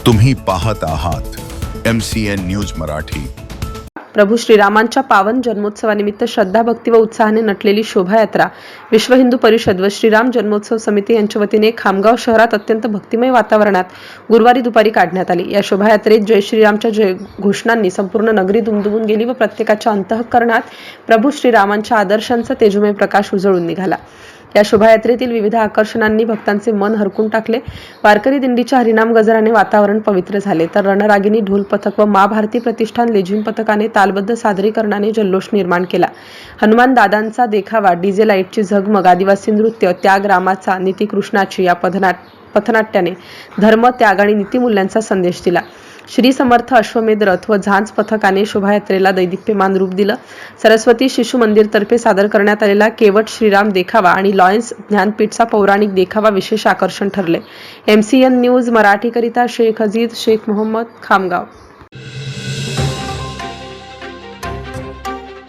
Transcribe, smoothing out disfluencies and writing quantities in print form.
तुम्ही पाहत आहात MCN न्यूज मराठी। प्रभू श्रीरामांच्या पावन जन्मोत्सवानिमित्त श्रद्धा, भक्ती व उत्साहाने नटलेली शोभायात्रा विश्व हिंदू परिषद व श्रीराम जन्मोत्सव समिती यांच्या वतीने खामगाव शहरात अत्यंत भक्तिमय वातावरणात गुरुवारी दुपारी काढण्यात आली। या शोभायात्रेत जय श्रीरामच्या जय घोषणांनी संपूर्ण नगरी दुमदुमून गेली व प्रत्येकाच्या अंतःकरणात प्रभू श्रीरामांच्या आदर्शांचा तेजोमय प्रकाश उजळून निघाला। या शोभायात्रेतील विविध आकर्षणांनी भक्तांचे मन हरकून टाकले। वारकरी दिंडीच्या हरिनाम गजराने वातावरण पवित्र झाले, तर रणरागिणी ढोल पथक व मा भारती प्रतिष्ठान लेझिम पथकाने तालबद्ध सादरीकरणाने जल्लोष निर्माण केला। हनुमान दादांचा देखावा, डीजे लाईटची झगमग, आदिवासी नृत्य, त्याग रामाचा, नीती कृष्णाची या पथनाट्याने धर्म, त्याग आणि नीतिमूल्यांचा संदेश दिला। श्री समर्थ अश्वमेध रथ व झांज पथकाने शोभायात्रेला दैदिप्यमान रूप दिलं। सरस्वती शिशु मंदिर तर्फे सादर करण्यात आलेला केवट श्रीराम देखावा आणि लॉयन्स ज्ञानपीठचा पौराणिक देखावा विशेष आकर्षण ठरले। MCN न्यूज मराठी करिता शेख अजीज शेख मोहम्मद, खामगाव।